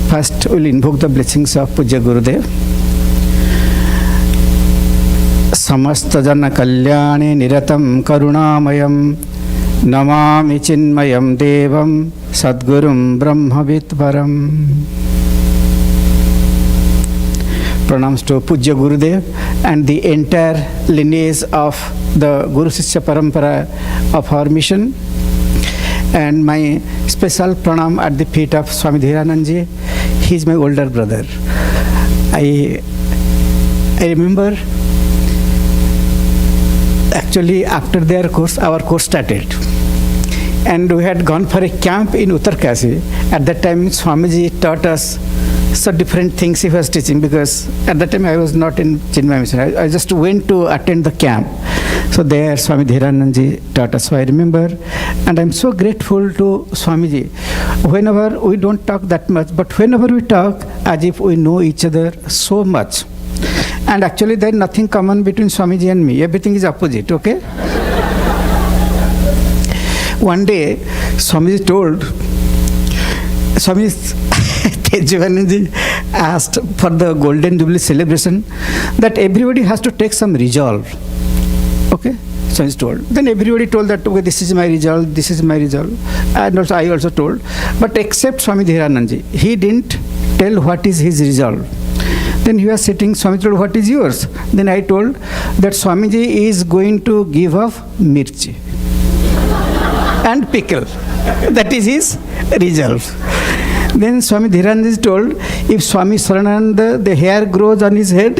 First, we'll invoke the blessings of Pujya Gurudev. Samasta jana kalyane niratam karunamayam namami chinmayam devam sadgurum brahmavitvaram. Pranams to Pujya Gurudev and the entire lineage of the Guru Shishya Parampara of our mission. And my special pranam at the feet of Swami Dhiranandji. He is my older brother. I remember actually after their course, our course started. And we had gone for a camp in Uttarkasi. At that time, Swamiji taught us so different things he was teaching, because at that time I was not in Chinmaya Mission. I just went to attend the camp. So there Swami Dhiranandji taught us. So I remember, and I'm so grateful to Swamiji. Whenever we don't talk that much, but whenever we talk, as if we know each other so much. And actually there is nothing common between Swamiji and me. Everything is opposite, okay? One day, Swamiji told, Swami Tejavananji asked for the Golden Jubilee celebration that everybody has to take some resolve. Okay? So he's told. Then everybody told that, okay, this is my resolve, this is my resolve. And also I also told. But except Swami Dhiranandji, he didn't tell what is his resolve. Then he was sitting, Swami told, what is yours? Then I told that Swamiji is going to give up mirchi and pickle. That is his resolve. Then Swami Dhiranandji told, if Swami Sarananda, the hair grows on his head,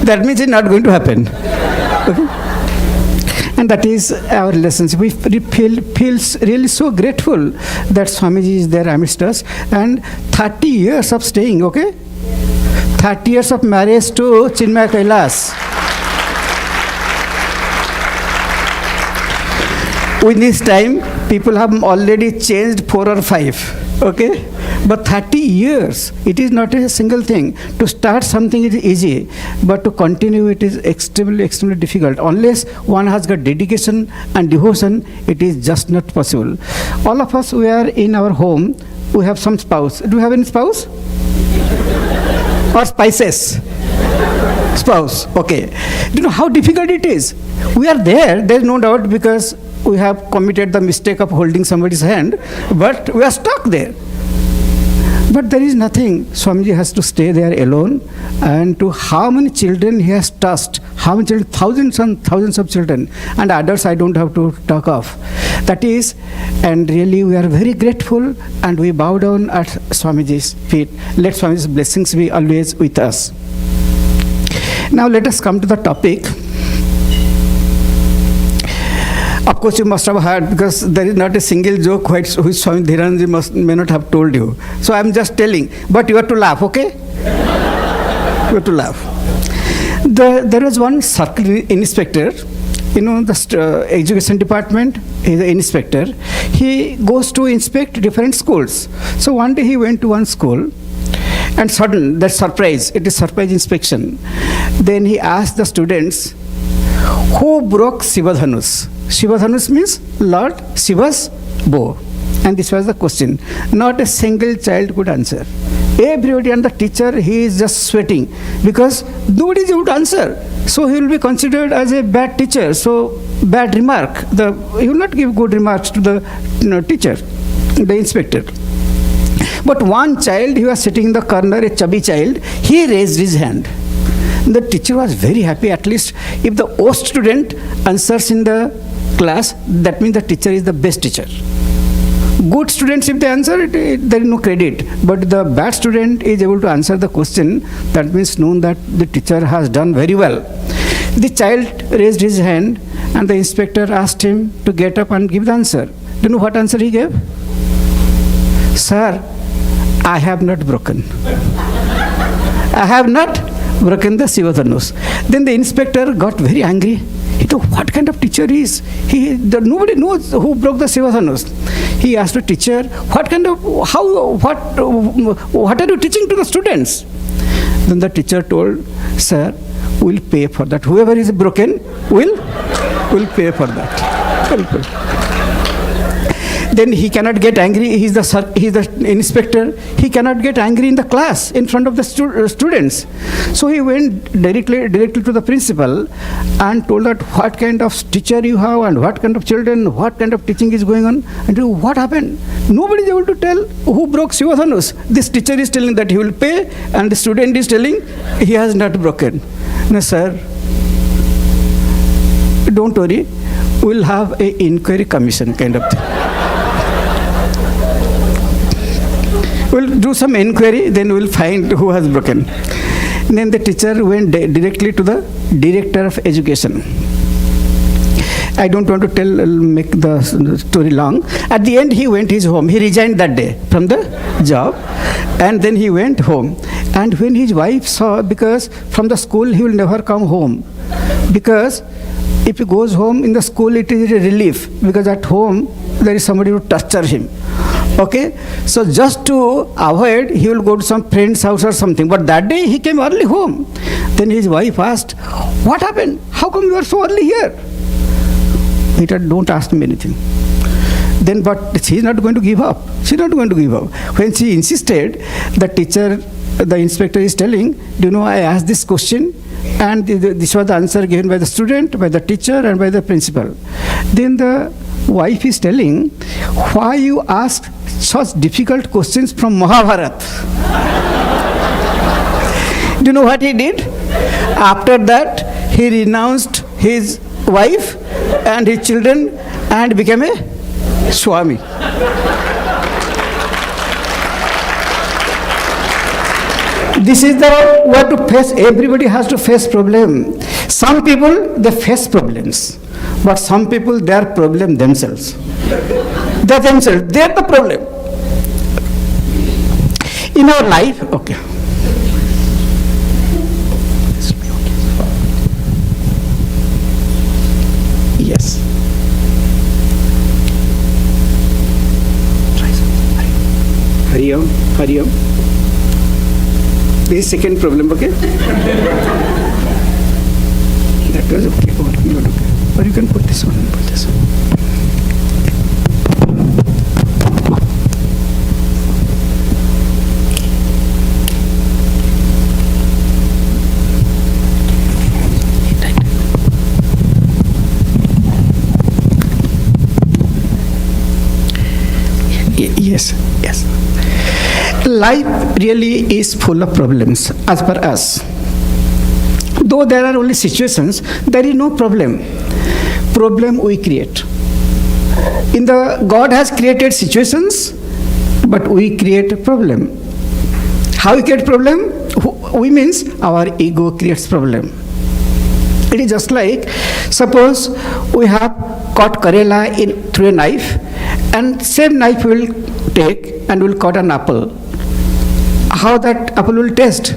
that means it's not going to happen. Okay? And that is our relationship. We feel really so grateful that Swamiji is there amidst us. And 30 years of staying, okay? 30 years of marriage to Chinmaya Kailas. With this time, people have already changed 4 or 5, okay? But 30 years, it is not a single thing. To start something is easy, but to continue it is extremely, extremely difficult. Unless one has got dedication and devotion, it is just not possible. All of us, we are in our home, we have some spouse. Do you have any spouse? Or spouses? Spouse, okay. Do you know how difficult it is? We are there is no doubt, because we have committed the mistake of holding somebody's hand, but we are stuck there. But there is nothing. Swamiji has to stay there alone, and to how many children he has touched, how many children, thousands and thousands of children, and others I don't have to talk of. That is, and really we are very grateful, and we bow down at Swamiji's feet. Let Swamiji's blessings be always with us. Now let us come to the topic. Of course, you must have heard, because there is not a single joke which Swami Dhiranandji may not have told you. So I am just telling, but you have to laugh, okay? You have to laugh. There was one circle inspector, the education department, he is an inspector. He goes to inspect different schools. So one day he went to one school, and sudden, that surprise, it is surprise inspection. Then he asked the students, who broke Shivadhanus? Shivadhanus means Lord Shiva's bow. And this was the question. Not a single child could answer. Everybody, and the teacher, he is just sweating, because nobody is able to answer. So he will be considered as a bad teacher. So bad remark. He will not give good remarks to the teacher, the inspector. But one child, he was sitting in the corner, a chubby child, he raised his hand. The teacher was very happy. At least if the worst student answers in the class, that means the teacher is the best teacher. Good students, if they answer, there is no credit. But the bad student is able to answer the question, that means known that the teacher has done very well. The child raised his hand, and the inspector asked him to get up and give the answer. Do you know what answer he gave? Sir, I have not broken. I have not broken the Shivadhanus. Then the inspector got very angry. He thought, what kind of teacher he is? Nobody knows who broke the Shivadhanus. He asked the teacher, what are you teaching to the students? Then the teacher told, sir, we'll pay for that. Whoever is broken, we'll pay for that. Then he cannot get angry. He's the inspector. He cannot get angry in the class in front of the students. So he went directly to the principal and told that what kind of teacher you have and what kind of children, what kind of teaching is going on, and what happened. Nobody is able to tell who broke Shivadhanus. This teacher is telling that he will pay, and the student is telling he has not broken. No, sir. Don't worry. We'll have an inquiry commission kind of thing. We'll do some inquiry, then we'll find who has broken. Then the teacher went directly to the director of education. I don't want to make the story long. At the end, he went his home. He resigned that day from the job, and then he went home. And when his wife saw, because from the school he will never come home, because if he goes home in the school, it is a relief, because at home there is somebody to torture him. Okay, so just to avoid, he will go to some friend's house or something. But that day he came early home. Then his wife asked, "What happened? How come you are so early here?" He said, "Don't ask me anything." Then, but she is not going to give up. She is not going to give up. When she insisted, the inspector is telling, "Do you know, I asked this question, and this was the answer given by the student, by the teacher, and by the principal." Then the wife is telling, "Why you ask such difficult questions from Mahabharata?" Do you know what he did? After that, he renounced his wife and his children and became a Swami. This is the way to face. Everybody has to face problem. Some people, they face problems, but some people, they are problem themselves. They are the problem. In our life, okay. Yes. Hari Om, Hari Om. This is second problem, okay? That was okay. Not okay. Or you can put this one and put this one. Yes, yes. Life really is full of problems as per us. Though there are only situations, there is no problem. Problem we create. God has created situations, but we create a problem. How we create problem? We means our ego creates problem. It is just like, suppose we have cut Karela through a knife, and same knife will take and will cut an apple. How that apple will taste?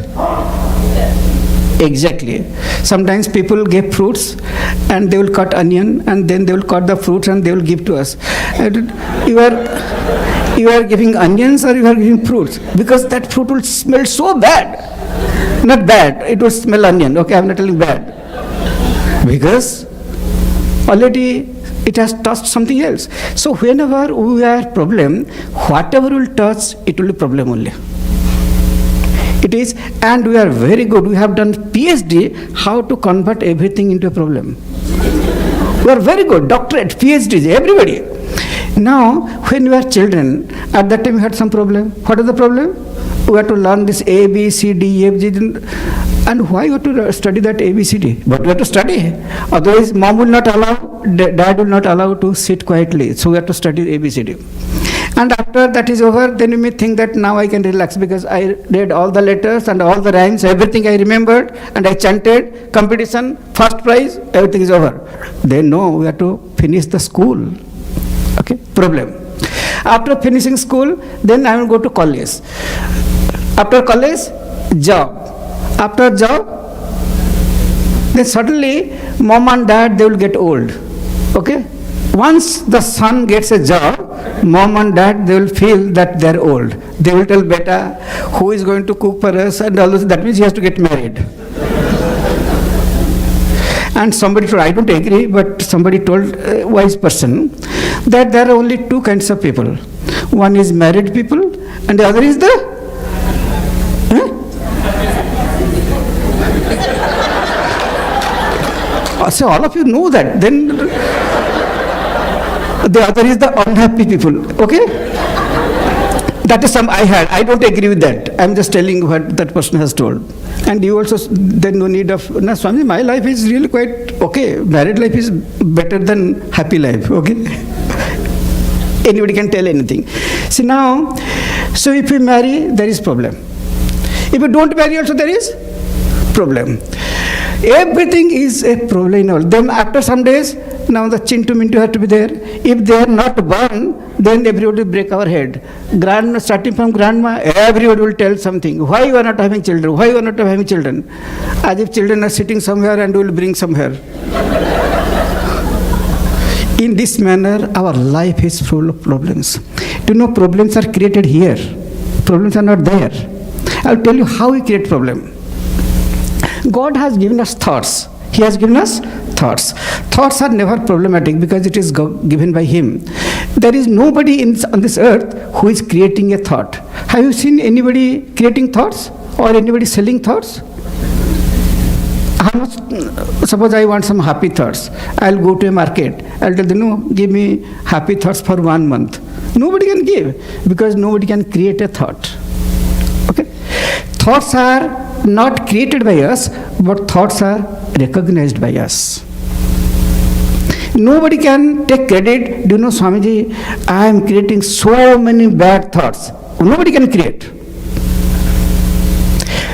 Exactly. Sometimes people give fruits and they will cut onion and then they will cut the fruits and they will give to us. And you are giving onions or you are giving fruits, because that fruit will smell so bad. Not bad, it will smell onion. Okay, I am not telling bad. Because already it has touched something else. So whenever we have problem, whatever will touch, it will be problem only. It is, and we are very good. We have done PhD how to convert everything into a problem. We are very good. Doctorate, PhDs, everybody. Now, when we are children, at that time we had some problem. What is the problem? We have to learn this A, B, C, D, E, F, G. And why you have to study that A, B, C, D? But we have to study. Otherwise, mom will not allow, dad will not allow to sit quietly. So we have to study A, B, C, D. And after that is over, then you may think that now I can relax because I read all the letters and all the rhymes, everything I remembered, and I chanted, competition, first prize, everything is over. Then no, we have to finish the school. Okay, problem. After finishing school, then I will go to college. After college, job. After job, then suddenly mom and dad, they will get old. Okay? Once the son gets a job, mom and dad, they will feel that they are old. They will tell, beta, who is going to cook for us and all this. That means he has to get married. And somebody told, I don't agree, but somebody told, a wise person, that there are only two kinds of people. One is married people and the other is the so all of you know that. Then the other is the unhappy people. Okay? That is some I had. I don't agree with that. I'm just telling what that person has told. And you also, then no need of, no, Swami, my life is really quite okay. Married life is better than happy life. Okay? Anybody can tell anything. See now, so if you marry, there is problem. If you don't marry also, there is problem. Everything is a problem in all. Then after some days, now the chintu mintu have to be there. If they are not born, then everybody will break our head. Starting from grandma, everybody will tell something. Why you are not having children? Why you are not having children? As if children are sitting somewhere and will bring somewhere. In this manner, our life is full of problems. Do you know problems are created here? Problems are not there. I'll tell you how we create problem. God has given us thoughts. He has given us thoughts. Thoughts are never problematic because it is given by Him. There is nobody on this earth who is creating a thought. Have you seen anybody creating thoughts or anybody selling thoughts? How much? Suppose I want some happy thoughts. I'll go to a market. I'll tell them, no, give me happy thoughts for 1 month. Nobody can give because nobody can create a thought. Okay? Thoughts are not created by us, but thoughts are recognized by us. Nobody can take credit. Do you know, Swamiji, I am creating so many bad thoughts. Nobody can create.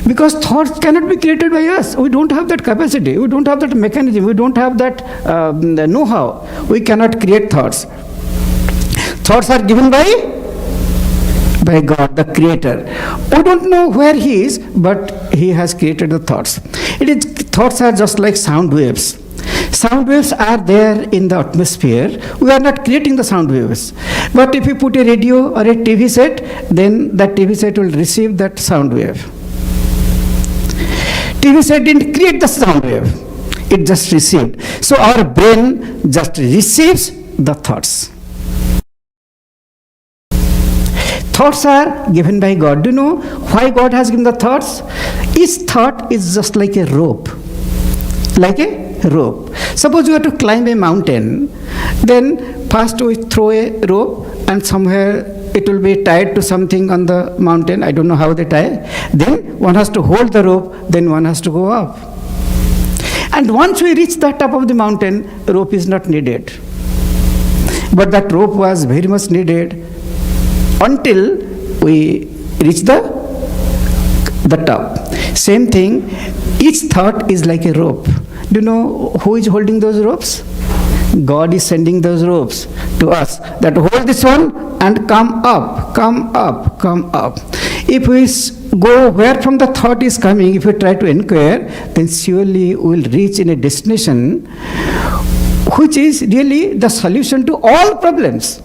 Because thoughts cannot be created by us. We don't have that capacity. We don't have that mechanism. We don't have that know-how. We cannot create thoughts. Thoughts are given by God, the Creator. We don't know where He is, but He has created the thoughts. Thoughts are just like sound waves. Sound waves are there in the atmosphere. We are not creating the sound waves. But if you put a radio or a TV set, then that TV set will receive that sound wave. TV set didn't create the sound wave. It just received. So our brain just receives the thoughts. Thoughts are given by God. Do you know why God has given the thoughts? Each thought is just like a rope. Like a rope. Suppose you have to climb a mountain, then first we throw a rope and somewhere it will be tied to something on the mountain. I don't know how they tie. Then one has to hold the rope, then one has to go up. And once we reach the top of the mountain, rope is not needed. But that rope was very much needed until we reach the top. Same thing, each thought is like a rope. Do you know who is holding those ropes? God is sending those ropes to us that hold this one and come up, come up, come up. If we go where from the thought is coming, if we try to inquire, then surely we will reach in a destination which is really the solution to all problems.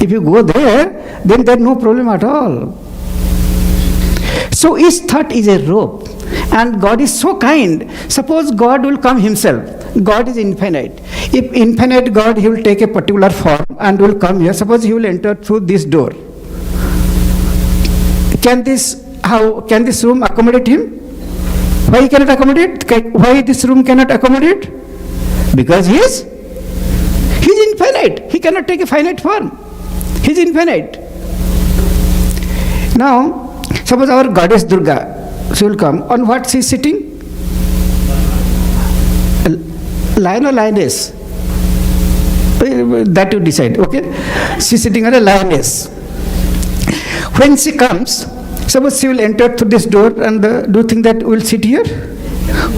If you go there, then there is no problem at all. So each thought is a rope. And God is so kind. Suppose God will come Himself. God is infinite. If infinite God, He will take a particular form and will come here. Suppose He will enter through this door. Can this room accommodate Him? Why He cannot accommodate? Why this room cannot accommodate? Because He is infinite. He cannot take a finite form. He is infinite. Now, suppose our goddess Durga, she will come. On what she is sitting? Lion or lioness? That you decide, okay? She is sitting on a lioness. When she comes, suppose she will enter through this door, and do you think that we will sit here?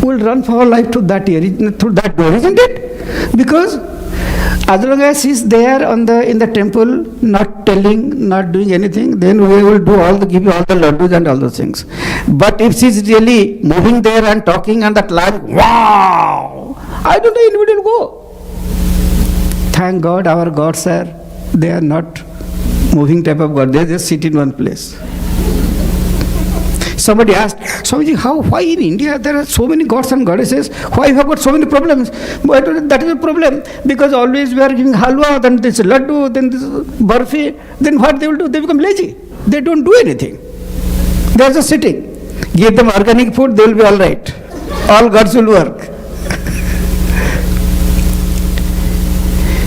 We will run for our life through that door, isn't it? Because as long as she is there in the temple, not telling, not doing anything, then we will give you all the laddus and all those things. But if she is really moving there and talking and that lion, wow! I don't know, anybody will go. Thank God, our gods they are not moving type of God. They just sit in one place. Somebody asked, Swamiji, why in India there are so many gods and goddesses? Why you have got so many problems? But that is a problem, because always we are giving halwa, then this laddu, then this barfi, then what they will do? They become lazy. They don't do anything. They are just sitting. Give them organic food, they will be all right. All gods will work.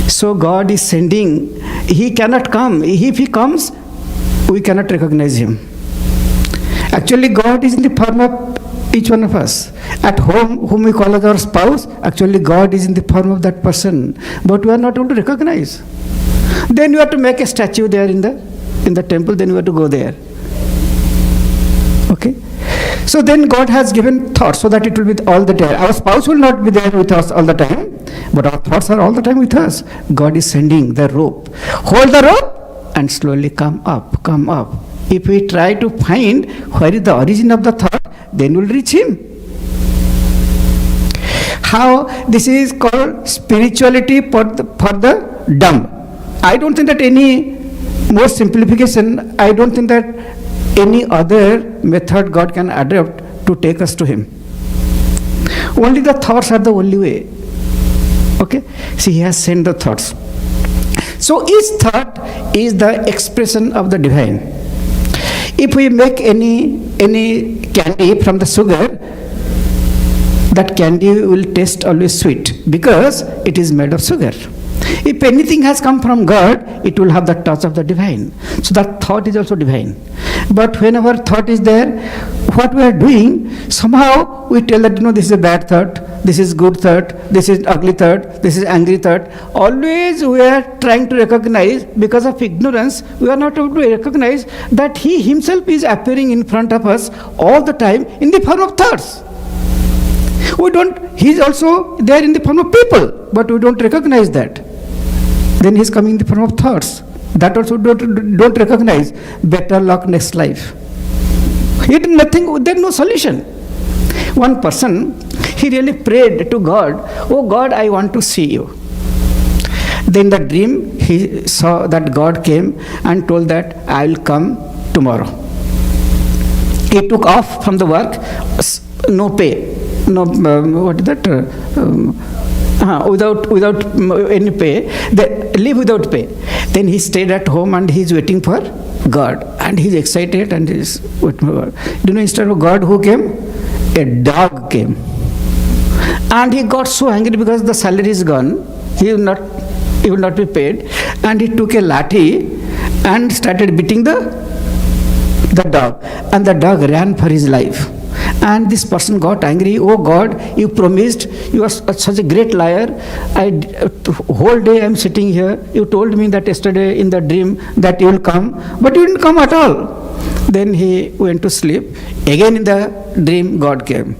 So God is sending. He cannot come. If He comes, we cannot recognize Him. Actually, God is in the form of each one of us. At home, whom we call as our spouse, actually God is in the form of that person. But we are not able to recognize. Then you have to make a statue there in the temple, then you have to go there. Okay? So then God has given thoughts so that it will be all the time. Our spouse will not be there with us all the time, but our thoughts are all the time with us. God is sending the rope. Hold the rope and slowly come up, come up. If we try to find where is the origin of the thought, then we'll reach Him. How this is called spirituality for the dumb. I don't think that any more simplification, I don't think that any other method God can adopt to take us to Him. Only the thoughts are the only way. Okay? See, He has sent the thoughts. So each thought is the expression of the divine. If we make any candy from the sugar, that candy will taste always sweet because it is made of sugar. If anything has come from God, it will have the touch of the divine. So that thought is also divine. But whenever thought is there, what we are doing, somehow we tell that, this is a bad thought, this is good thought, this is ugly thought, this is angry thought. Always we are trying to recognize, because of ignorance, we are not able to recognize that He Himself is appearing in front of us all the time in the form of thoughts. He is also there in the form of people, but we don't recognize that. Then He is coming in the form of thoughts. That also don't recognize. Better luck next life. He did nothing, there is no solution. One person, he really prayed to God, oh God, I want to see you. Then in the dream, he saw that God came and told that I will come tomorrow. He took off from the work, no pay. No, what is that? Without any pay, they live without pay. Then he stayed at home and he's waiting for God, and he's excited and he's waiting for God. Do you know, instead of God, who came? A dog came, and he got so angry because the salary is gone. He will not be paid, and he took a lathi and started beating the dog, and the dog ran for his life. And this person got angry. Oh God, you promised, you are such a great liar. Whole day I am sitting here. You told me that yesterday in the dream that you will come, but you didn't come at all. Then he went to sleep. Again in the dream, God came.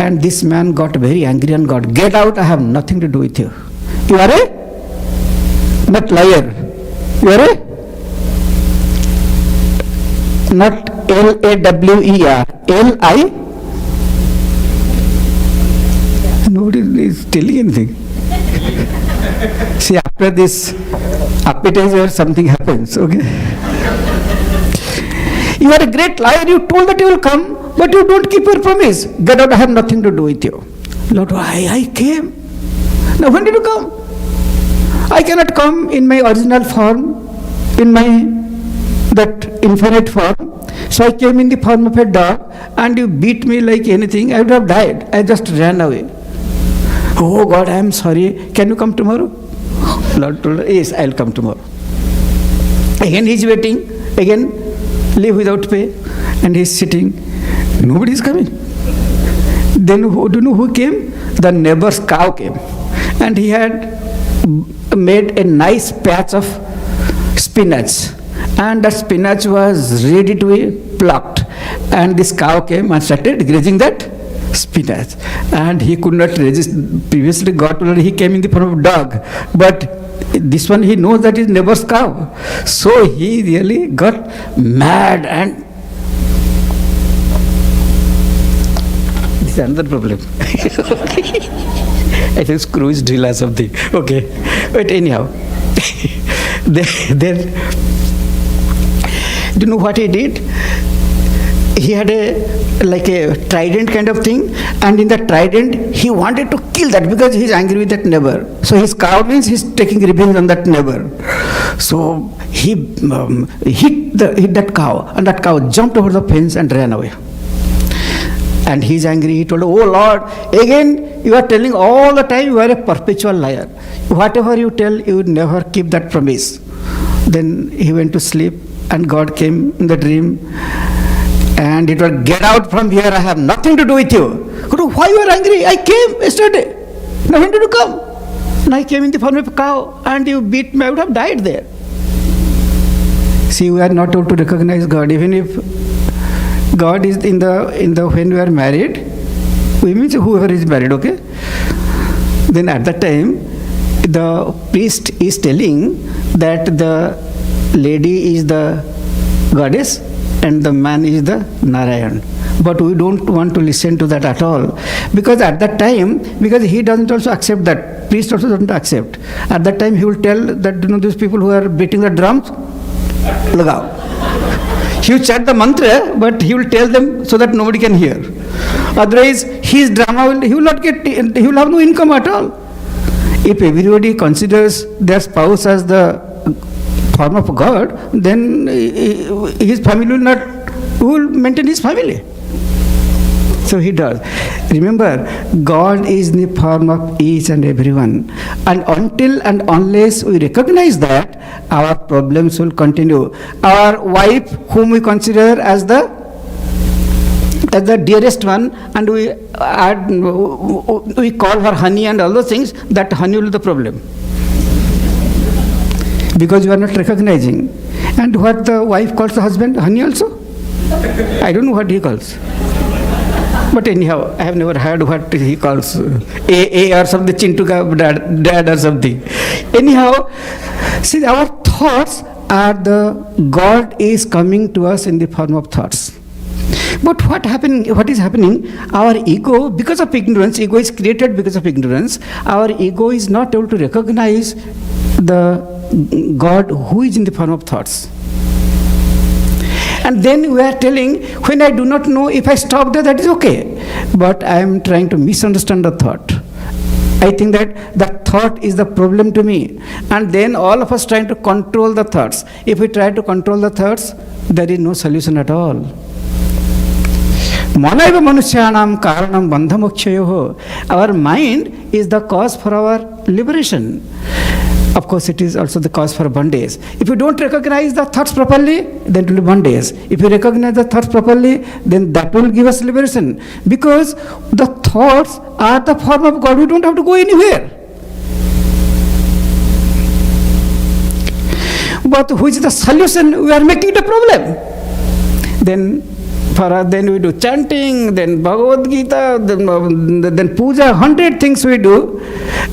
And this man got very angry and God, get out, I have nothing to do with you. You are a not liar. You are a not L-A-W-E-R, L-I. Nobody is telling anything. See, after this appetizer, something happens, okay? You are a great liar, you told that you will come, but you don't keep your promise. Get out, I have nothing to do with you. Lord, I came. Now when did you come? I cannot come in my original form, in my that infinite form. So I came in the form of a dog, and you beat me like anything. I would have died. I just ran away. Oh God, I am sorry. Can you come tomorrow? Lord told her, yes, I will come tomorrow. Again he is waiting. Again, leave without pay. And he is sitting. Nobody is coming. Then do you know who came? The neighbor's cow came. And he had made a nice patch of spinach. And that spinach was ready to be plucked. And this cow came and started grazing that spinach. And he could not resist. Previously God told him he came in the form of dog. But this one, he knows that is neighbor's cow. So he really got mad, and this is another problem. I think screw is drill or something. Okay. But anyhow. Then do you know what he did? he had a trident kind of thing, and in that trident he wanted to kill that because he's angry with that neighbor. So his cow means he's taking revenge on that neighbor. So he hit that cow, and that cow jumped over the fence and ran away. And he's angry. He told, "Oh Lord, again you are telling all the time, you are a perpetual liar. Whatever you tell, you would never keep that promise." Then he went to sleep, and God came in the dream, and it was, "Get out from here, I have nothing to do with you." God, "Why you are angry? I came yesterday. Now when did you come?" "And I came in the form of a cow, and you beat me, I would have died there." See, we are not able to recognize God. Even if God is in the when we are married, we mean whoever is married, okay? Then at that time, the priest is telling that the lady is the goddess and the man is the Narayan. But we don't want to listen to that at all, because at that time, because he doesn't also accept that, priest also doesn't accept. At that time he will tell that, these people who are beating the drums, lagao. He will chant the mantra, but he will tell them so that nobody can hear. Otherwise, his drama he will have no income at all. If everybody considers their spouse as the form of God, then his family will maintain his family. So he does. Remember, God is in the form of each and everyone. And until and unless we recognize that, our problems will continue. Our wife, whom we consider as the dearest one, and we call her honey and all those things, that honey will be the problem. Because you are not recognizing. And what the wife calls the husband, honey also? I don't know what he calls. But anyhow, I have never heard what he calls A or something, Chintuka dad or something. Anyhow, see, our thoughts are God is coming to us in the form of thoughts. But what is happening? Our ego, because of ignorance, ego is created because of ignorance. Our ego is not able to recognize the God who is in the form of thoughts. And then we are telling, when I do not know, if I stop there, that is okay. But I am trying to misunderstand the thought. I think that the thought is the problem to me. And then all of us trying to control the thoughts. If we try to control the thoughts, there is no solution at all. Manaiva manusyanam karanam bandhamokshayoho. Our mind is the cause for our liberation. Of course, it is also the cause for bondage. If you don't recognize the thoughts properly, then it will be bondage. If you recognize the thoughts properly, then that will give us liberation. Because the thoughts are the form of God. We don't have to go anywhere. But which is the solution? We are making it a problem. Then we do chanting, then Bhagavad Gita, then puja, 100 things we do.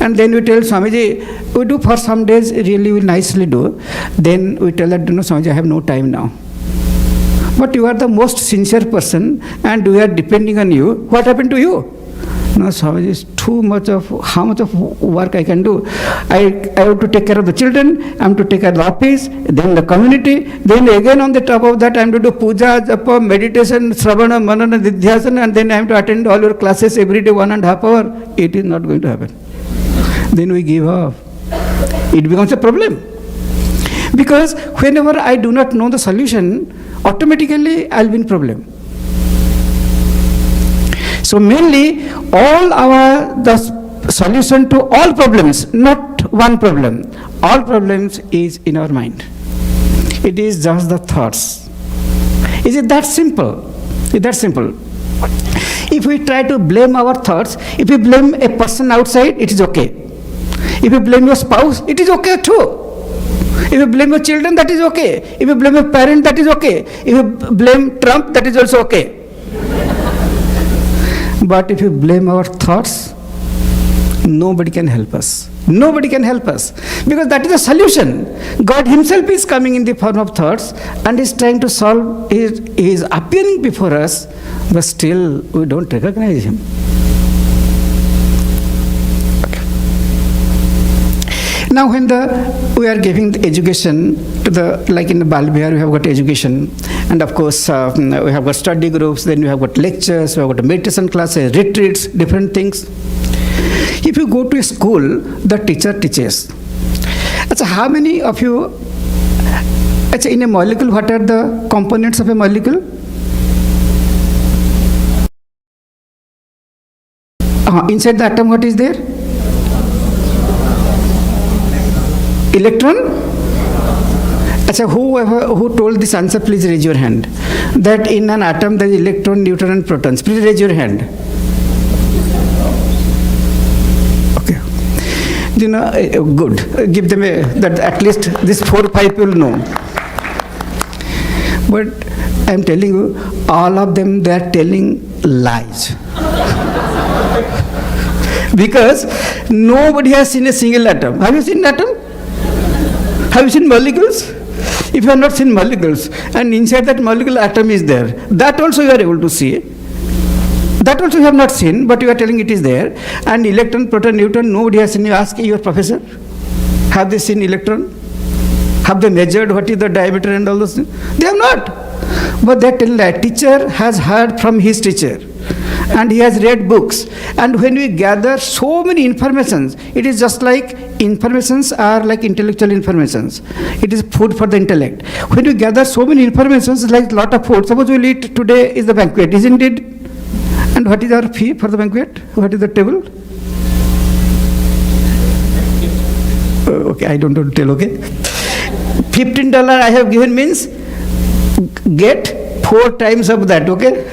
And then we tell Swamiji, we do for some days, really we nicely do. Then we tell that, Swamiji, I have no time now. But you are the most sincere person and we are depending on you. What happened to you? No, Swamiji, is too much of, how much of work I can do. I have to take care of the children, I have to take care of the office, then the community, then again on the top of that I have to do puja, japa, meditation, sravana, manana, didhyasana, and then I have to attend all your classes every day 1.5 hours. It is not going to happen. Then we give up. It becomes a problem. Because whenever I do not know the solution, automatically I will be in problem. So mainly, the solution to all problems, not one problem, all problems is in our mind. It is just the thoughts. Is it that simple? Is that simple? If we try to blame our thoughts, if we blame a person outside, it is okay. If you blame your spouse, it is okay too. If you blame your children, that is okay. If you blame your parent, that is okay. If you blame Trump, that is also okay. But if you blame our thoughts, nobody can help us. Nobody can help us. Because that is the solution. God himself is coming in the form of thoughts and is trying to solve, he is appearing before us, but still we don't recognize him. Okay. Now when we are giving the education to like in the Bal Vihar we have got education, And of course, we have got study groups, then we have got lectures, we have got meditation classes, retreats, different things. If you go to a school, the teacher teaches. So how many of you, in a molecule, what are the components of a molecule? Inside the atom, what is there? Electron? Who told this answer, please raise your hand. That in an atom there is electron, neutron and protons. Please raise your hand. Okay. Good. Give them that at least this 4 or 5 will know. But I am telling you, all of them, they are telling lies. Because nobody has seen a single atom. Have you seen an atom? Have you seen molecules? If you have not seen molecules, and inside that molecule atom is there, that also you are able to see. That also you have not seen, but you are telling it is there. And electron, proton, neutron, nobody has seen. You ask your professor, have they seen electron? Have they measured what is the diameter and all those things? They have not. But that teacher has heard from his teacher. And he has read books. And when we gather so many informations, it is just like informations are like intellectual informations. It is food for the intellect. When we gather so many informations, like lot of food. Suppose we will eat today is the banquet, isn't it? And what is our fee for the banquet? What is the table? Okay, I don't want to tell, okay? $15 I have given means get 4 times of that, okay?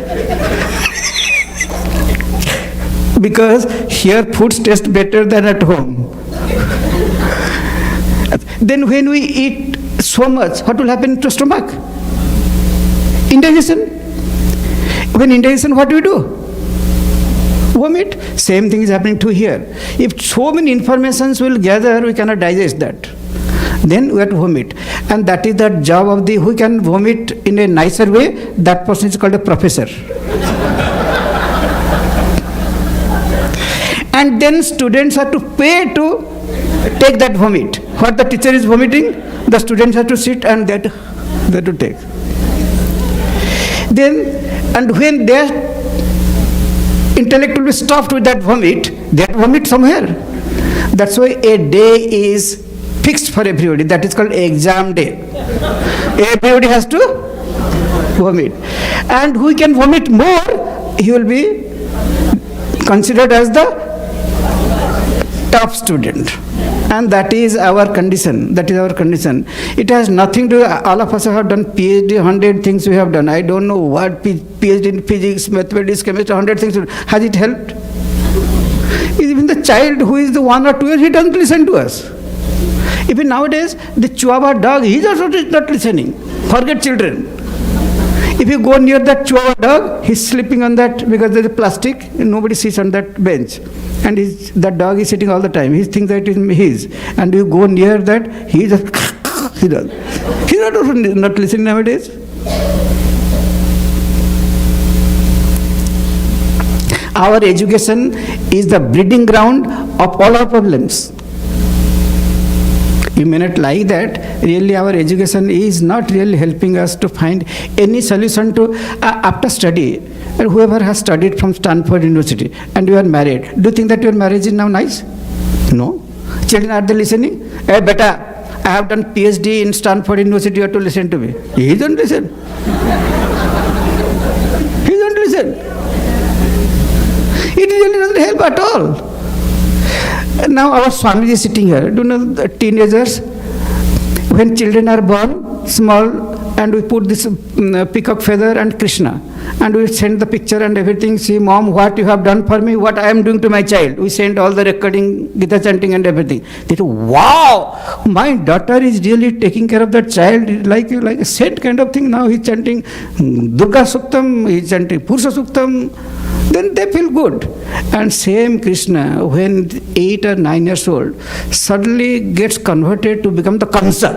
Because here foods taste better than at home. Then when we eat so much, what will happen to stomach? Indigestion. When indigestion, what do we do? Vomit. Same thing is happening to here. If so many informations will gather, we cannot digest that. Then we have to vomit. And that is the job of the, who can vomit in a nicer way, that person is called a professor. And then students have to pay to take that vomit. What the teacher is vomiting, the students have to sit and they have to take. Then, and when their intellect will be stopped with that vomit, they have to vomit somewhere. That's why a day is fixed for everybody. That is called exam day. Everybody has to vomit. And who can vomit more, he will be considered as the top student. And that is our condition. That is our condition. It has nothing to do, all of us have done PhD, 100 things we have done. I don't know what PhD in physics, mathematics, chemistry, 100 things. Has it helped? Even the child who is the 1 or 2 years, he doesn't listen to us. Even nowadays, the Chihuahua dog, he is also not listening. Forget children. If you go near that Chihuahua dog, he's sleeping on that because there is plastic and nobody sits on that bench. And that dog is sitting all the time. He thinks that it is his. And you go near that, he just, he does. He's not listening nowadays. Our education is the breeding ground of all our problems. You may not like that. Really, our education is not really helping us to find any solution to, after study, and whoever has studied from Stanford University, and you are married, do you think that your marriage is now nice? No. Children, are they listening? Hey, beta, I have done PhD in Stanford University, you have to listen to me. He doesn't listen. He doesn't listen. It really doesn't help at all. Now our Swami is sitting here. Do you know the teenagers, when children are born, small, and we put this peacock feather and Krishna, and we send the picture and everything, see, mom, what you have done for me, what I am doing to my child. We send all the recording, Gita chanting and everything. They say, wow, my daughter is really taking care of that child, like a saint kind of thing. Now he's chanting Durga Suktam, he's chanting Purusha Suktam. Then they feel good. And same Krishna, when 8 or 9 years old, suddenly gets converted to become the Kamsa.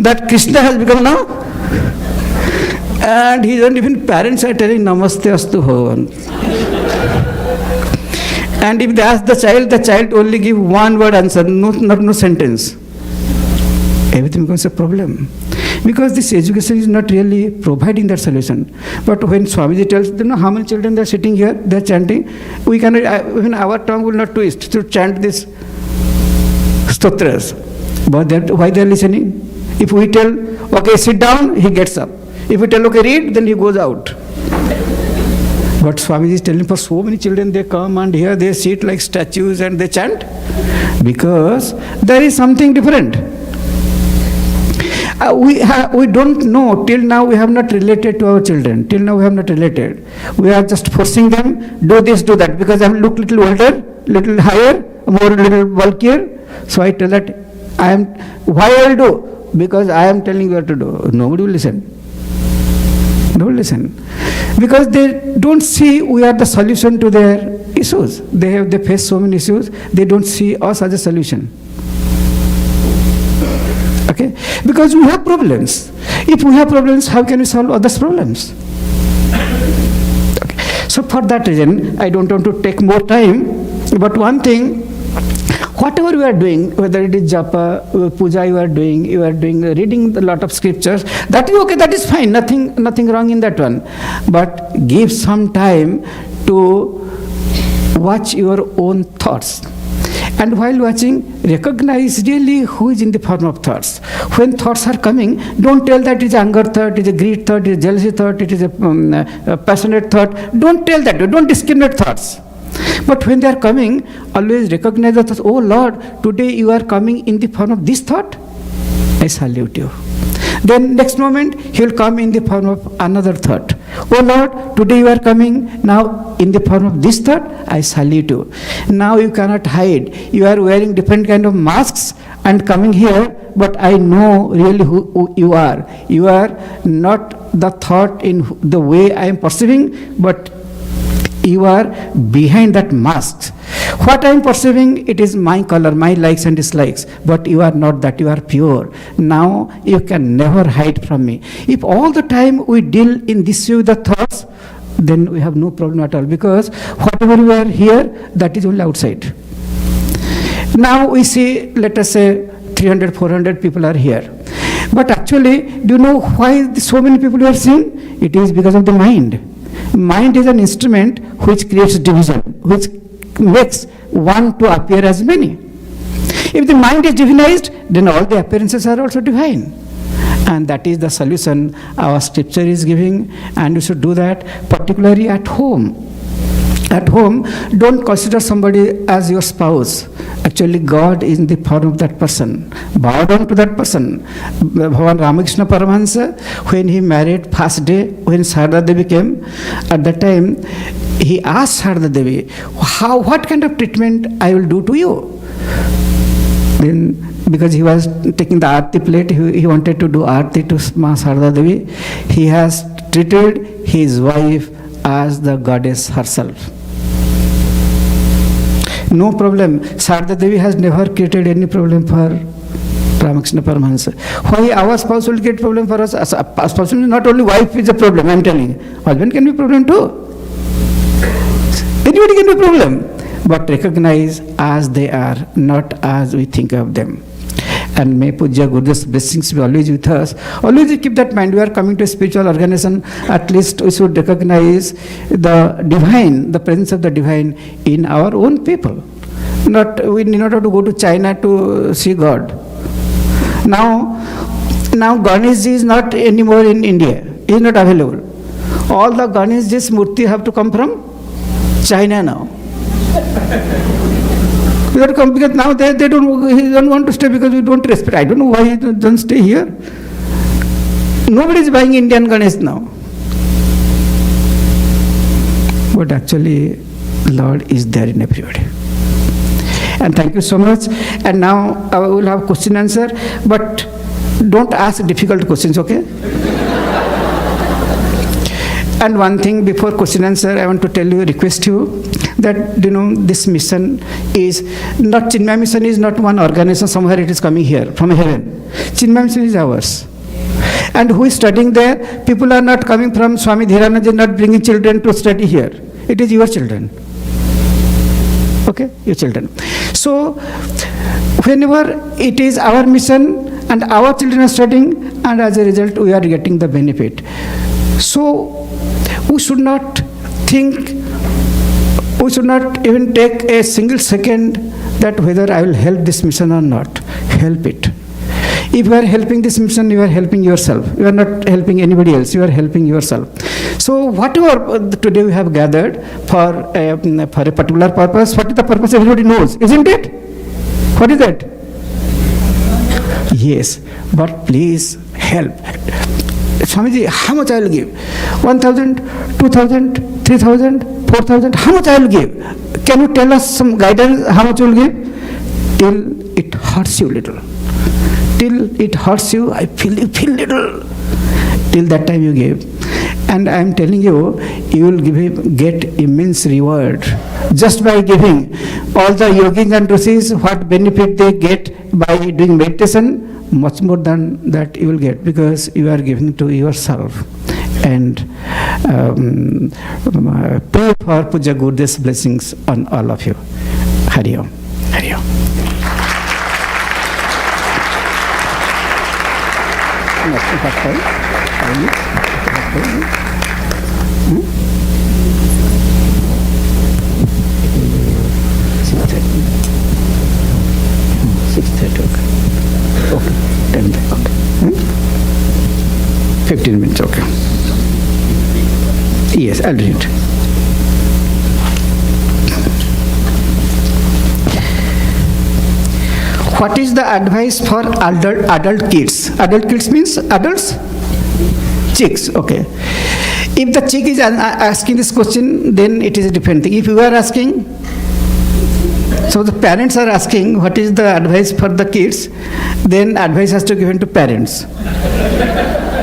That Krishna has become now. And his own even parents are telling Namaste Astu Bhavan. And if they ask the child only give one word answer, no sentence. Everything becomes a problem. because this education is not really providing that solution. But when Swamiji tells, you know how many children they are sitting here, they are chanting, we cannot, even our tongue will not twist to chant this stotras. But why they are listening? If we tell, okay, sit down, he gets up. If we tell, okay, read, then he goes out. But Swamiji is telling, for so many children, they come and here they sit like statues and they chant, because there is something different. We don't know, till now we have not related to our children, till now we have not related. We are just forcing them, do this, do that, because I look little older, little higher, more little bulkier. So I tell that, why I will do? Because I am telling you what to do. Nobody will listen. Don't listen, because they don't see we are the solution to their issues. They face so many issues, they don't see us as a solution. Okay, because we have problems. If we have problems, how can we solve others' problems? Okay. So for that reason, I don't want to take more time, but one thing, whatever you are doing, whether it is japa, puja you are doing reading a lot of scriptures, that is okay, that is fine, nothing wrong in that one. But give some time to watch your own thoughts. And while watching, recognize really who is in the form of thoughts. When thoughts are coming, don't tell that it is anger thought, it is a greed thought, it is a jealousy thought, it is a passionate thought. Don't tell that, don't discriminate thoughts. But when they are coming, always recognize that, oh Lord, today you are coming in the form of this thought, I salute you. Then next moment, he will come in the form of another thought. Oh Lord, today you are coming now in the form of this thought, I salute you. Now you cannot hide. You are wearing different kind of masks and coming here, but I know really who you are. You are not the thought in the way I am perceiving, but you are behind that mask. What I am perceiving, it is my color, my likes and dislikes, but you are not that, you are pure. Now you can never hide from me. If all the time we deal in this way with the thoughts, then we have no problem at all, because whatever we are here, that is only outside. Now we see, let us say 300, 400 people are here. But actually, do you know why so many people are seeing? It is because of the mind. Mind is an instrument which creates division, which makes one to appear as many. If the mind is divinized, then all the appearances are also divine. And that is the solution our scripture is giving, and we should do that, particularly at home. At home, don't consider somebody as your spouse. Actually, God is in the form of that person. Bow down to that person. Bhagavan Ramakrishna Paramahansa, when he married first day, when Sarada Devi came, at that time, he asked Sarada Devi, what kind of treatment I will do to you? Then, because he was taking the Aarti plate, he wanted to do Aarti to Ma Sarada Devi. He has treated his wife as the goddess herself. No problem. Sarada Devi has never created any problem for Ramakrishna Paramahansa. Why our spouse will get problem for us? Spouse, not only wife is a problem, I am telling. Husband can be a problem too. Anybody can be a problem. But recognize as they are, not as we think of them. And may Pujya Gurudev's blessings be always with us. Always keep that mind. We are coming to a spiritual organization. At least we should recognize the divine, the presence of the divine in our own people. We need not have to go to China to see God. Now Ganesh Ji is not anymore in India. He is not available. All the Ganesh Ji's murti have to come from China now. We have to come because now he don't want to stay because we don't respect. I don't know why he doesn't stay here. Nobody is buying Indian Ganesh now. But actually, Lord is there in everybody. And thank you so much. And now I will have question answer, but don't ask difficult questions, okay? And one thing before question answer, I want to tell you, request you, that this mission is not, Chinmaya mission is not one organization somewhere, it is coming here from heaven. Chinmaya mission is ours. And who is studying there? People are not coming from Swami Dheeranand, not bringing children to study here. It is your children. Okay, your children. So whenever it is our mission and our children are studying, and as a result we are getting the benefit. So we should not think, we should not even take a single second that whether I will help this mission or not. Help it. If you are helping this mission, you are helping yourself. You are not helping anybody else, you are helping yourself. So whatever today we have gathered for a particular purpose, what is the purpose everybody knows, isn't it? What is that? Yes, but please help. Swamiji, how much I will give? 1,000, 2,000, 3,000, 4,000, how much I will give? Can you tell us some guidance how much you will give? Till it hurts you little. Till it hurts you, you feel little. Till that time you give. And I am telling you, you will get immense reward just by giving. All the yogis and rishis, what benefit they get by doing meditation, much more than that you will get, because you are giving to yourself. And pray for Puja Gurudev's blessings on all of you. Hari Om. Hari Om. Okay, 10 minutes, okay. 15 minutes, okay. Yes, I'll read it. What is the advice for adult kids? Adult kids means adults? Chicks, okay. If the chick is asking this question, then it is a different thing. If you are asking, so the parents are asking what is the advice for the kids, then advice has to be given to parents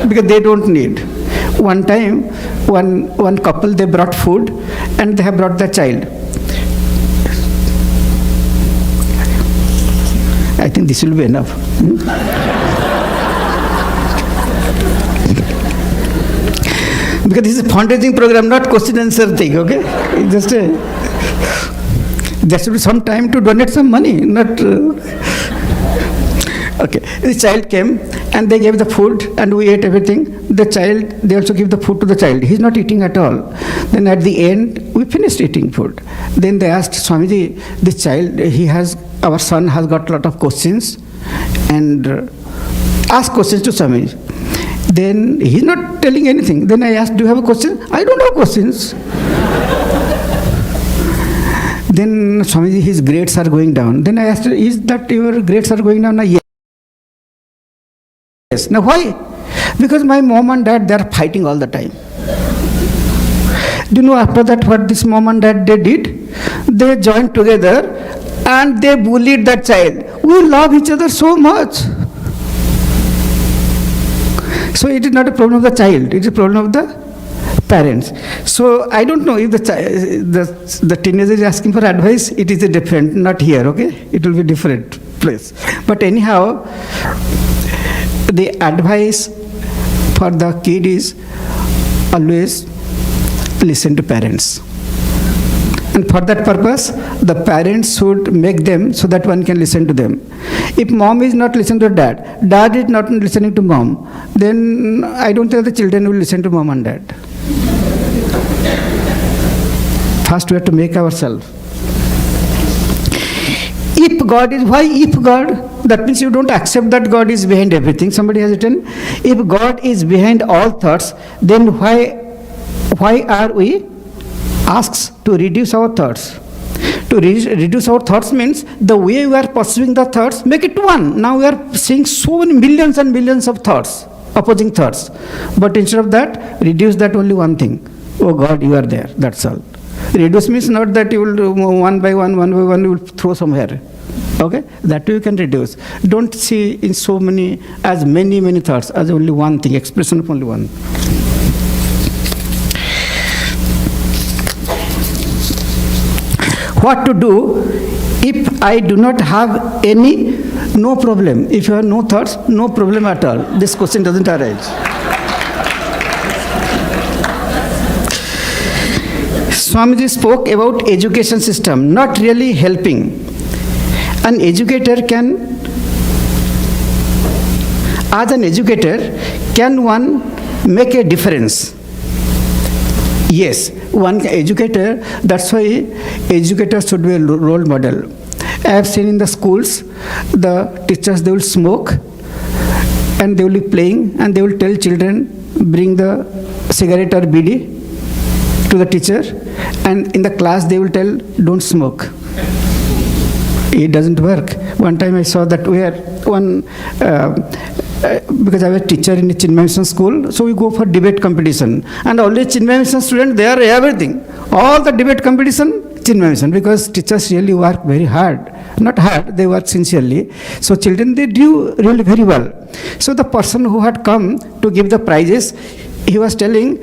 because they don't need. One time, one couple, they brought food and they have brought the child. I think this will be enough. Because this is a fundraising program, not question answer thing, okay? It's just there should be some time to donate some money, not... Okay, the child came and they gave the food and we ate everything. The child, they also give the food to the child. He's not eating at all. Then at the end, we finished eating food. Then they asked, Swamiji, this child, our son has got a lot of questions and asked questions to Swamiji. Then he's not telling anything. Then I asked, do you have a question? I don't have questions. Then Swamiji, his grades are going down. Then I asked, is that your grades are going down? Yes. Now why? Because my mom and dad, they are fighting all the time. Do you know after that what this mom and dad they did? They joined together and they bullied that child. We love each other so much. So it is not a problem of the child, it is a problem of the parents. So I don't know if the teenager is asking for advice, it is a different, not here, okay? It will be different place. But anyhow, the advice for the kid is always listen to parents. And for that purpose, the parents should make them so that one can listen to them. If mom is not listening to dad, dad is not listening to mom, then I don't think the children will listen to mom and dad. First we have to make ourselves. If God is, why if God? That means you don't accept that God is behind everything. Somebody has written, if God is behind all thoughts, then why are we asked to reduce our thoughts? To reduce our thoughts means the way we are pursuing the thoughts, make it one. Now we are seeing so many millions and millions of thoughts, opposing thoughts. But instead of that, reduce that only one thing. Oh God, you are there. That's all. Reduce means not that you will do one by one, you will throw somewhere. Okay? That you can reduce. Don't see in so many thoughts as only one thing, expression of only one. What to do if I do not have any, no problem. If you have no thoughts, no problem at all. This question doesn't arise. Swamiji spoke about education system, not really helping. An educator can As an educator, can one make a difference? Yes, one educator, that's why educators should be a role model. I have seen in the schools, the teachers, they will smoke and they will be playing and they will tell children, bring the cigarette or bidi to the teacher, and in the class they will tell, don't smoke. It doesn't work. One time I saw that because I was a teacher in a Chinmay Mission school, so we go for debate competition. And only Chinmay Mission students, they are everything. All the debate competition, Chinmay Mission, because teachers really work very hard. Not hard, they work sincerely. So children, they do really very well. So the person who had come to give the prizes, he was telling,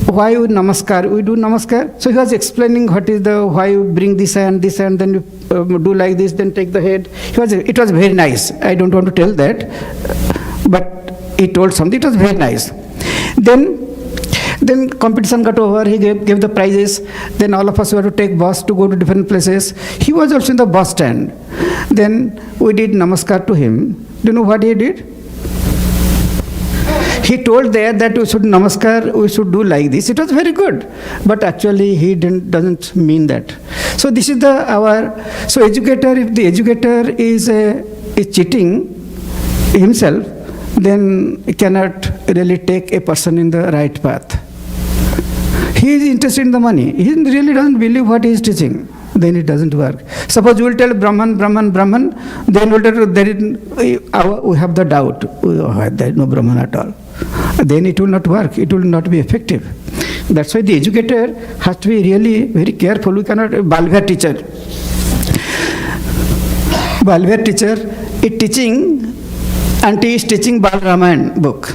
why we namaskar, we do namaskar. So he was explaining what is why you bring this and then you do like this, then take the head. It was very nice. I don't want to tell that, but he told something. It was very nice. Then competition got over. He gave the prizes. Then all of us were to take bus to go to different places. He was also in the bus stand. Then we did namaskar to him. Do you know what he did? He told there that we should namaskar, we should do like this. It was very good, but actually he doesn't mean that. So this is so educator. If the educator is cheating himself, then he cannot really take a person in the right path. He is interested in the money. He really doesn't believe what he is teaching. Then it doesn't work. Suppose you will tell Brahman, then we will tell we have the doubt. There is no Brahman at all. Then it will not work. It will not be effective. That's why the educator has to be really very careful. We cannot, Balviar teacher is teaching, auntie is teaching Bal Ramayan book.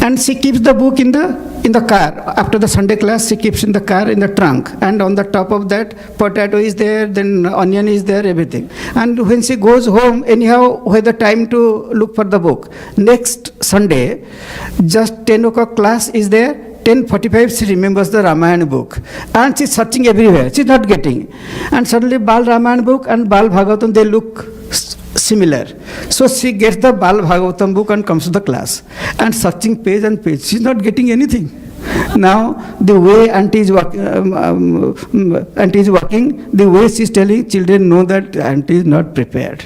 And she keeps the book in the car. After the Sunday class, she keeps in the car in the trunk. And on the top of that, potato is there, then onion is there, everything. And when she goes home, anyhow, when the time to look for the book. Next Sunday, just 10 o'clock class is there. 10:45, she remembers the Ramayana book. And she's searching everywhere. She's not getting. And suddenly Bal Ramayana book and Bal Bhagavatam, they look similar. So she gets the Bal Bhagavatam book and comes to the class. And searching page and page. She's not getting anything. Now, the way auntie is working, the way she's telling children know that auntie is not prepared.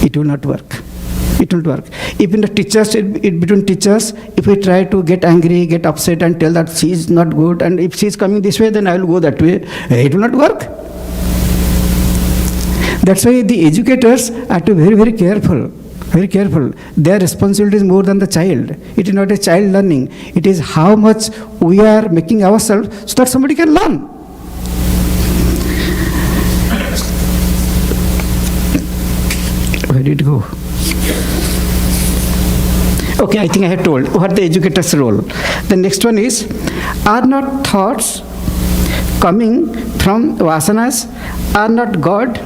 It will not work. It will work. If in the teachers, between teachers, if we try to get angry, get upset and tell that she is not good, and if she is coming this way, then I will go that way, it will not work. That's why the educators have to be very, very careful. Very careful. Their responsibility is more than the child. It is not a child learning. It is how much we are making ourselves so that somebody can learn. Where did it go? Okay, I think I have told what the educator's role. The next one is, are not thoughts coming from vasanas, are not God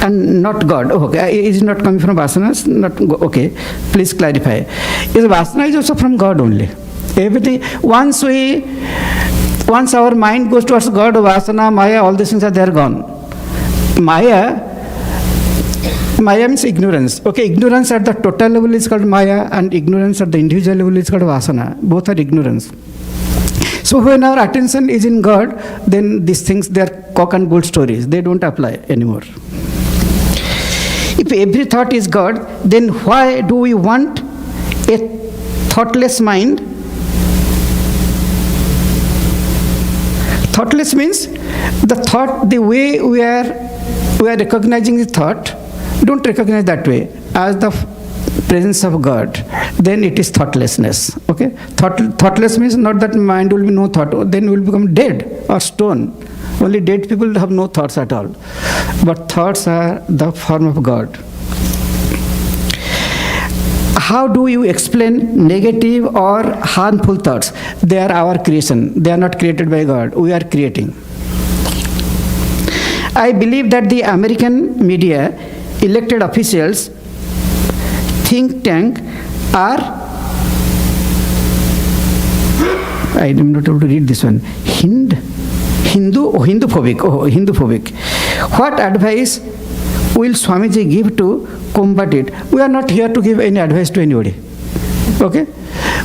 and not God? Okay, is it not coming from vasanas? Not okay, please clarify. Is vasana is also from God only? Everything, once our mind goes towards God, vasana, Maya, all these things are there gone. Maya means ignorance. Okay, ignorance at the total level is called Maya, and ignorance at the individual level is called Vasana. Both are ignorance. So when our attention is in God, then these things, they are cock and bull stories. They don't apply anymore. If every thought is God, then why do we want a thoughtless mind? Thoughtless means the thought, the way we are recognizing the thought, don't recognize that way as the presence of God, then it is thoughtlessness. Okay, thoughtless means not that mind will be no thought, then will become dead or stone. Only dead people have no thoughts at all, but thoughts are the form of God. How do you explain negative or harmful thoughts? They are our creation. They are not created by God. We are creating. I believe that the American media, elected officials, think tank are, I am not able to read this one, Hinduphobic. What advice will Swamiji give to combat it? We are not here to give any advice to anybody. Okay?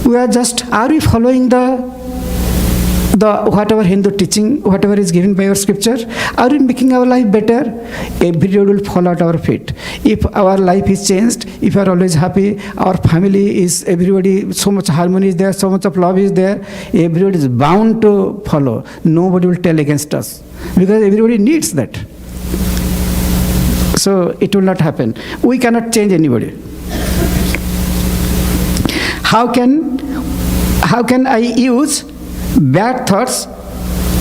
We are just, are we following the whatever Hindu teaching, whatever is given by our scripture? Are we making our life better? Every day will fall at our feet. If our life is changed, if we are always happy, our family is, everybody, so much harmony is there, so much of love is there, everybody is bound to follow. Nobody will tell against us, because everybody needs that. So it will not happen. We cannot change anybody. How can I use bad thoughts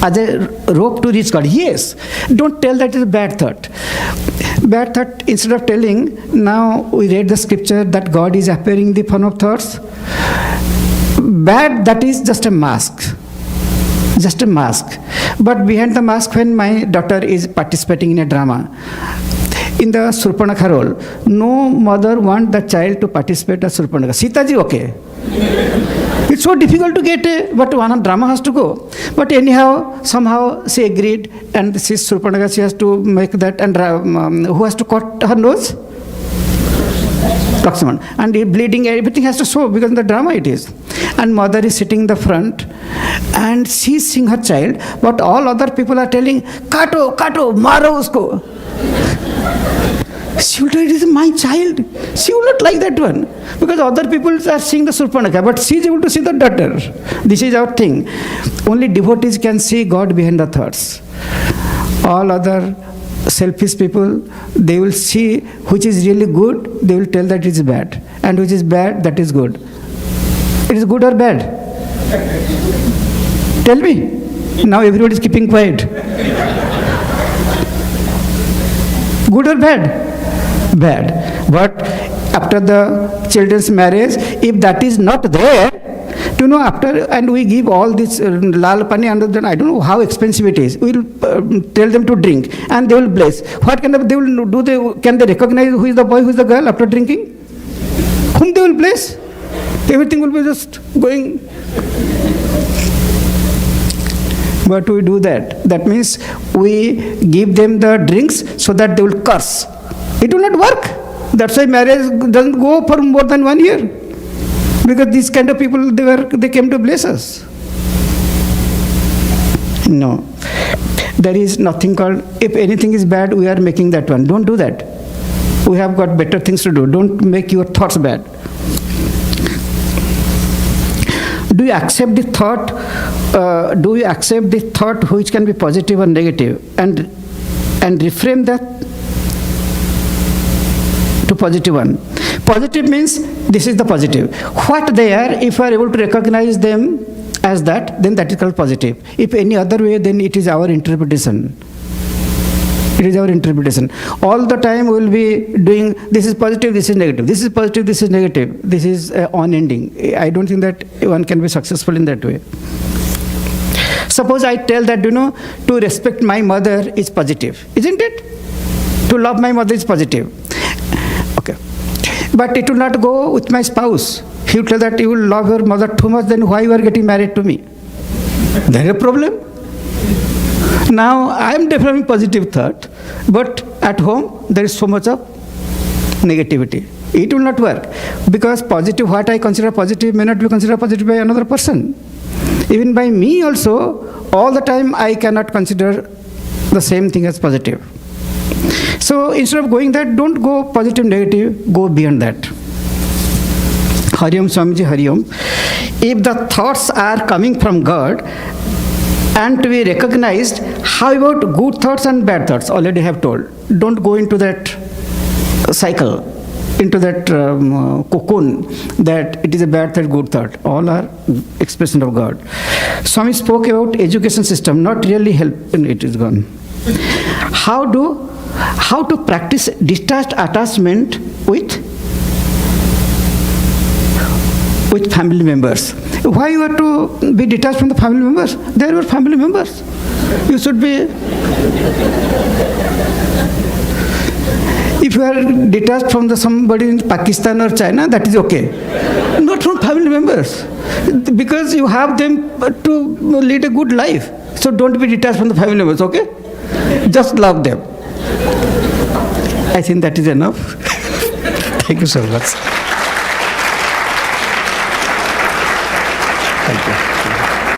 as a rope to reach God? Yes. Don't tell that it is a bad thought. Bad thought, instead of telling, now we read the scripture that God is appearing in the form of thoughts. Bad, that is just a mask. Just a mask. But behind the mask, when my daughter is participating in a drama, in the Surpanakha role, no mother wants the child to participate as Surpanakha. Sita ji, okay. It's so difficult to get but one drama has to go. But anyhow, somehow she agreed, and she is Surpanakha, she has to make that, and who has to cut her nose? Lakshman. And bleeding, everything has to show, because in the drama it is. And mother is sitting in the front, and she is seeing her child, but all other people are telling, Kato, Kato, maro usko. She will tell, it is my child. She will not like that one, because other people are seeing the Surpanakha, but she is able to see the daughter. This is our thing. Only devotees can see God behind the thoughts. All other selfish people, they will see which is really good, they will tell that it is bad, and which is bad, that is good. It is good or bad? Tell me. Now everybody is keeping quiet. Good or bad? Bad. But after the children's marriage, if that is not there, you know, after, and we give all this lal pani, and then I don't know how expensive it is, we will tell them to drink, and they will bless. What kind of, they will do, can they recognize who is the boy, who is the girl after drinking? Whom they will bless? Everything will be just going. But we do that. That means we give them the drinks so that they will curse. It will not work. That's why marriage doesn't go for more than 1 year. Because these kind of people, they came to bless us. No. There is nothing called, if anything is bad, we are making that one. Don't do that. We have got better things to do. Don't make your thoughts bad. Do you accept the thought? Do you accept the thought which can be positive or negative, and reframe that to positive one? Positive means this is the positive. What they are, if we are able to recognize them as that, then that is called positive. If any other way, then it is our interpretation. It is our interpretation. All the time we will be doing, this is positive, this is negative, this is positive, this is negative, this is unending. I don't think that one can be successful in that way. Suppose I tell that, you know, to respect my mother is positive, isn't it? To love my mother is positive. Okay. But it will not go with my spouse. If you tell that you will love your mother too much, then why you are getting married to me? There is a problem. Now, I am developing positive thought, but at home, there is so much of negativity. It will not work, because positive, what I consider positive may not be considered positive by another person. Even by me also, all the time I cannot consider the same thing as positive. So instead of going that, don't go positive, negative, go beyond that. Hari Om Swamiji, Hari Om. If the thoughts are coming from God and to be recognized, how about good thoughts and bad thoughts? Already have told. Don't go into that cycle, into that cocoon, that it is a bad thought, good thought. All are expression of God. Swami spoke about education system, not really help, and it is gone. How to practice detached attachment with family members. Why you have to be detached from the family members? They are your family members. You should be. If you are detached from somebody in Pakistan or China, that is okay. Not from family members, because you have them to lead a good life. So don't be detached from the family members, okay? Just love them. I think that is enough. Thank you so much.